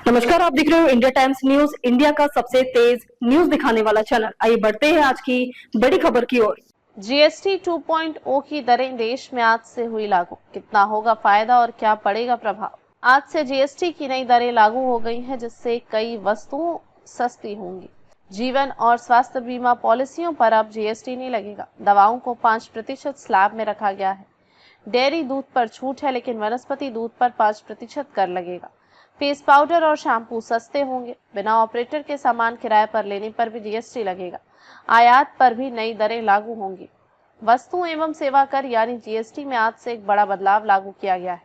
नमस्कार, आप देख रहे हो इंडिया टाइम्स न्यूज, इंडिया का सबसे तेज न्यूज दिखाने वाला चैनल। आइए बढ़ते हैं आज की बड़ी खबर की ओर। जीएसटी 2.0 की दरें देश में आज से हुई लागू। कितना होगा फायदा और क्या पड़ेगा प्रभाव। आज से जीएसटी की नई दरें लागू हो गई हैं, जिससे कई वस्तुएं सस्ती होंगी। जीवन और स्वास्थ्य बीमा पॉलिसियों पर अब जीएसटी नहीं लगेगा। दवाओं को 5% स्लैब में रखा गया है। डेयरी दूध पर छूट है, लेकिन वनस्पति दूध पर 5% कर लगेगा। फेस पाउडर और शैम्पू सस्ते होंगे। बिना ऑपरेटर के सामान किराए पर लेने पर भी जीएसटी लगेगा। आयात पर भी नई दरें लागू होंगी। वस्तु एवं सेवा कर यानी जीएसटी में आज से एक बड़ा बदलाव लागू किया गया है।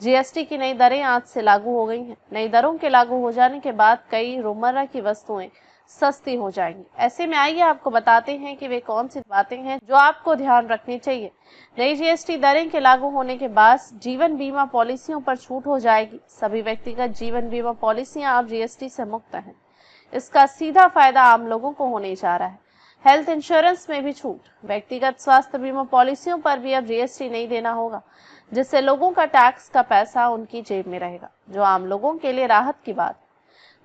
जीएसटी की नई दरें आज से लागू हो गई हैं। नई दरों के लागू हो जाने के बाद कई रोजमर्रा की वस्तुएं सस्ती हो जाएंगी। ऐसे में आइए आपको बताते हैं कि वे कौन सी बातें हैं जो आपको ध्यान रखनी चाहिए। नई जीएसटी दरें के लागू होने के बाद जीवन बीमा पॉलिसियों पर छूट हो जाएगी। सभी व्यक्तिगत जीवन बीमा पॉलिसियां अब जीएसटी से मुक्त हैं। इसका सीधा फायदा आम लोगों को होने जा रहा है। हेल्थ इंश्योरेंस में भी छूट। व्यक्तिगत स्वास्थ्य बीमा पॉलिसियों पर भी अब जीएसटी नहीं देना होगा, जिससे लोगों का टैक्स का पैसा उनकी जेब में रहेगा, जो आम लोगों के लिए राहत की बात है।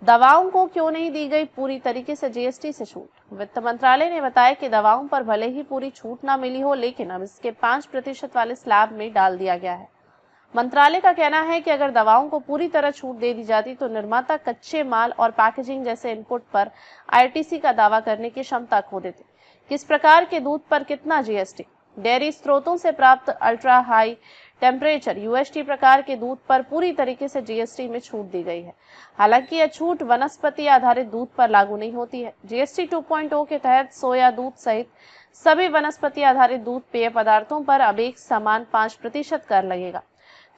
दवाओं को क्यों नहीं दी गई पूरी तरीके से जीएसटी से छूट। वित्त मंत्रालय ने बताया कि दवाओं पर भले ही पूरी छूट ना मिली हो, लेकिन अब इसके 5% वाले स्लैब में डाल दिया गया है। मंत्रालय का कहना है कि अगर दवाओं को पूरी तरह छूट दे दी जाती तो निर्माता कच्चे माल और पैकेजिंग जैसे इनपुट पर आईटीसी का दावा करने की क्षमता खो देते। किस प्रकार के दूध पर कितना जीएसटी। डेयरी स्रोतों से प्राप्त अल्ट्रा हाई टेम्परेचर यूएसटी प्रकार के दूध पर पूरी तरीके से जीएसटी में छूट दी गई है। हालांकि यह छूट वनस्पति आधारित दूध पर लागू नहीं होती है। जीएसटी 2.0 के तहत सोया दूध सहित सभी वनस्पति आधारित दूध पेय पदार्थों पर अब एक समान 5% कर लगेगा।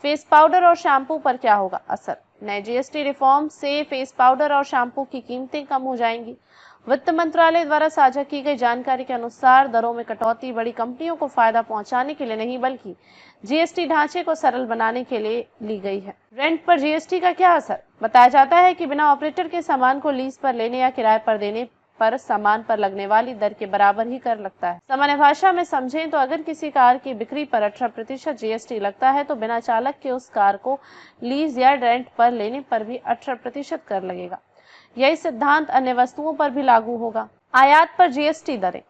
फेस पाउडर और शैम्पू पर क्या होगा असर। नए जीएसटी रिफॉर्म से फेस पाउडर और शैम्पू की कीमतें कम हो जाएंगी। वित्त मंत्रालय द्वारा साझा की गई जानकारी के अनुसार दरों में कटौती बड़ी कंपनियों को फायदा पहुंचाने के लिए नहीं, बल्कि जीएसटी ढांचे को सरल बनाने के लिए ली गई है। रेंट पर जीएसटी का क्या असर। बताया जाता है कि बिना ऑपरेटर के सामान को लीज पर लेने या किराए पर देने पर सामान पर लगने वाली दर के बराबर ही कर लगता है। सामान्य भाषा में समझें तो अगर किसी कार की बिक्री पर 18% जीएसटी लगता है, तो बिना चालक के उस कार को लीज या रेंट पर लेने पर भी 18% कर लगेगा। यही सिद्धांत अन्य वस्तुओं पर भी लागू होगा। आयात पर जीएसटी दरें।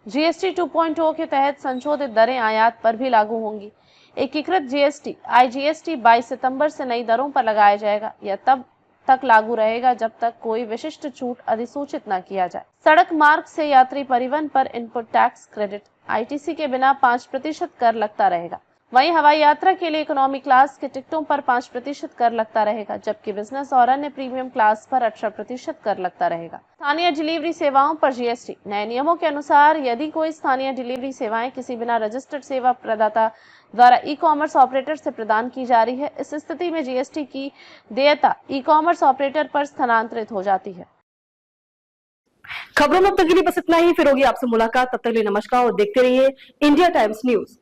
जीएसटी 2.0 के तहत संशोधित दरें आयात पर भी लागू होंगी। एकीकृत जीएसटी आईजीएसटी 22 सितंबर से नई दरों पर लगाया जाएगा। यह तब तक लागू रहेगा जब तक कोई विशिष्ट छूट अधिसूचित न किया जाए। सड़क मार्ग से यात्री परिवहन पर इनपुट टैक्स क्रेडिट आईटीसी के बिना 5% कर लगता रहेगा। वहीं हवाई यात्रा के लिए इकोनॉमी क्लास के टिकटों पर 5% कर लगता रहेगा, जबकि बिजनेस और अन्य प्रीमियम क्लास पर 18% कर लगता रहेगा। स्थानीय डिलीवरी सेवाओं पर जीएसटी। नए नियमों के अनुसार यदि कोई स्थानीय डिलीवरी सेवाएं किसी बिना रजिस्टर्ड सेवा प्रदाता द्वारा ई कॉमर्स ऑपरेटर से प्रदान की जा रही है, इस स्थिति में जीएसटी की देयता ई कॉमर्स ऑपरेटर पर स्थानांतरित हो जाती है। खबरों में अब तक के लिए बस इतना ही। फिर होगी आपसे मुलाकात, तब तक के लिए नमस्कार और देखते रहिए इंडिया टाइम्स न्यूज।